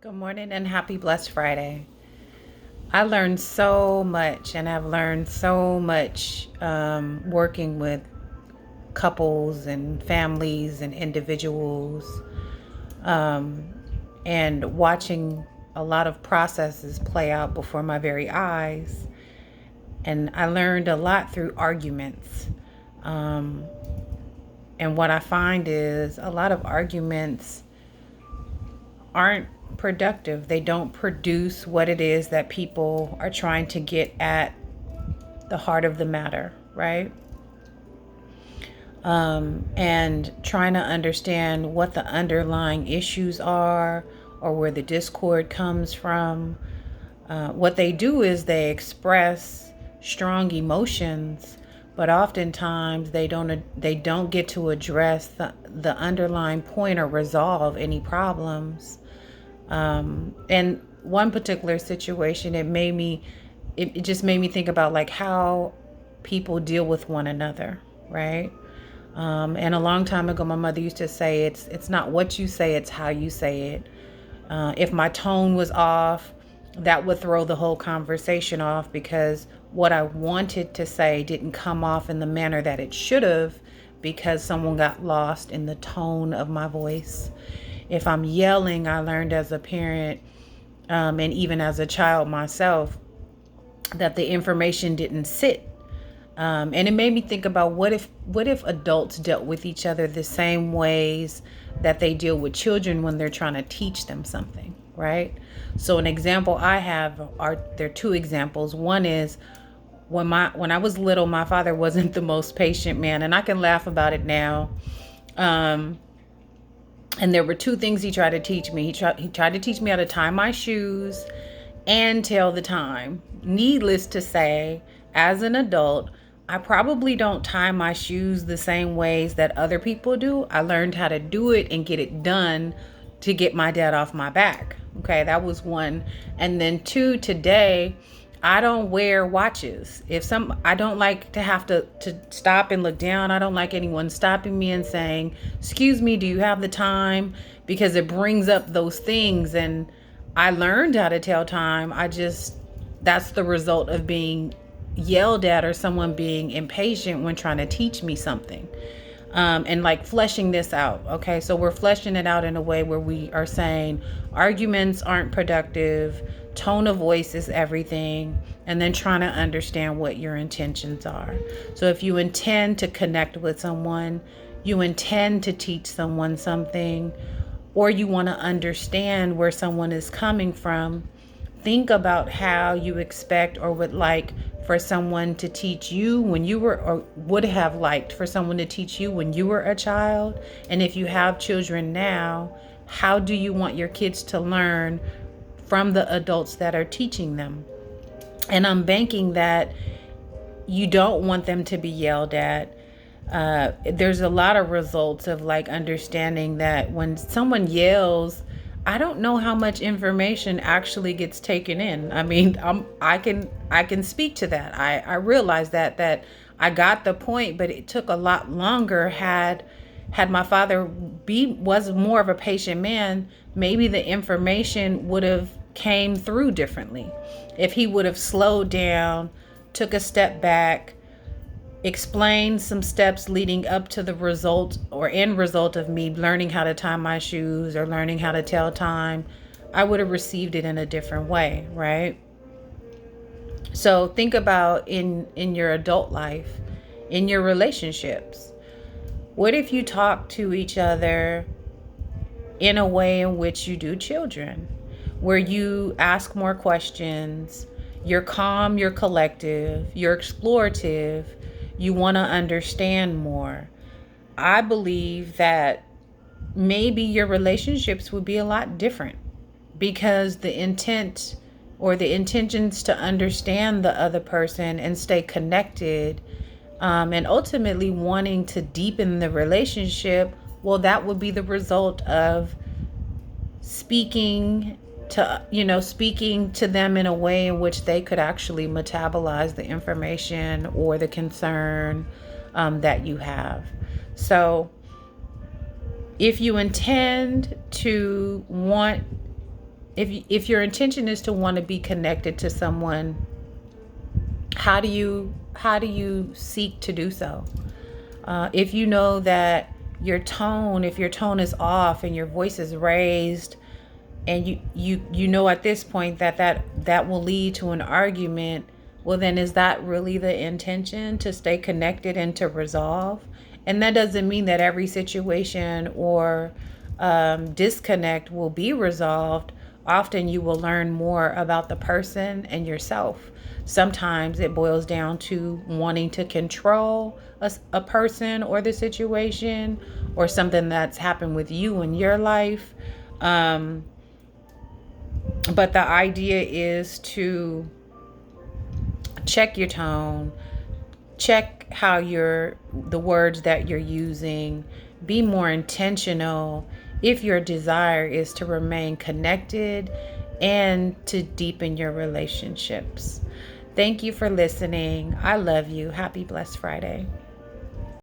Good morning and happy blessed Friday. I learned so much and I've learned so much working with couples and families and individuals and watching a lot of processes play out before my very eyes. And I learned a lot through arguments. Um, and what I find is a lot of arguments aren't productive. They don't produce what it is that people are trying to get at the heart of the matter, right? And trying to understand what the underlying issues are or where the discord comes from. What they do is they express strong emotions, but oftentimes they don't get to address the underlying point or resolve any problems. And one particular situation, it just made me think about like how people deal with one another, right? And a long time ago, my mother used to say, it's not what you say, it's how you say it. If my tone was off, that would throw the whole conversation off because what I wanted to say didn't come off in the manner that it should have because someone got lost in the tone of my voice. If I'm yelling, I learned as a parent and even as a child myself that the information didn't sit. And it made me think about what if adults dealt with each other the same ways that they deal with children when they're trying to teach them something, right? So an example I have are there are two examples. One is when I was little, my father wasn't the most patient man, and I can laugh about it now. Um, and there were two things he tried to teach me. He tried to teach me how to tie my shoes and tell the time. Needless to say, as an adult, I probably don't tie my shoes the same ways that other people do. I learned how to do it and get it done to get my dad off my back. Okay, that was one. And then two, today, I don't wear watches. I don't like to have to stop and look down. I don't like anyone stopping me and saying, "Excuse me, do you have the time?" Because it brings up those things. And I learned how to tell time. That's the result of being yelled at or someone being impatient when trying to teach me something. And like fleshing this out. Okay, so we're fleshing it out in a way where we are saying arguments aren't productive, tone of voice is everything, and then trying to understand what your intentions are. So if you intend to connect with someone, you intend to teach someone something, or you want to understand where someone is coming from, think about how you expect or would like for someone to teach you when you were, or would have liked for someone to teach you when you were a child. And if you have children now, how do you want your kids to learn from the adults that are teaching them? And I'm banking that you don't want them to be yelled at. There's a lot of results of like understanding that when someone yells, I don't know how much information actually gets taken in. I mean, I can speak to that. I realize that I got the point, but it took a lot longer. Had my father was more of a patient man, maybe the information would have came through differently. If he would have slowed down, took a step back, explain some steps leading up to the result or end result of me learning how to tie my shoes or learning how to tell time, I would have received it in a different way, right? So think about in your adult life, in your relationships. What if you talk to each other in a way in which you do children, where you ask more questions, you're calm, you're collective, you're explorative, you want to understand more? I believe that maybe your relationships would be a lot different because the intent or the intentions to understand the other person and stay connected, and ultimately wanting to deepen the relationship, well, that would be the result of speaking to them in a way in which they could actually metabolize the information or the concern that you have. So if you intend to want if your intention is to want to be connected to someone, how do you seek to do so? If you know that if your tone is off and your voice is raised, and you know at this point that will lead to an argument, well, then is that really the intention, to stay connected and to resolve? And that doesn't mean that every situation or disconnect will be resolved. Often you will learn more about the person and yourself. Sometimes it boils down to wanting to control a person or the situation, or something that's happened with you in your life. But the idea is to check your tone, check how the words that you're using, be more intentional if your desire is to remain connected and to deepen your relationships. Thank you for listening. I love you. Happy Blessed Friday.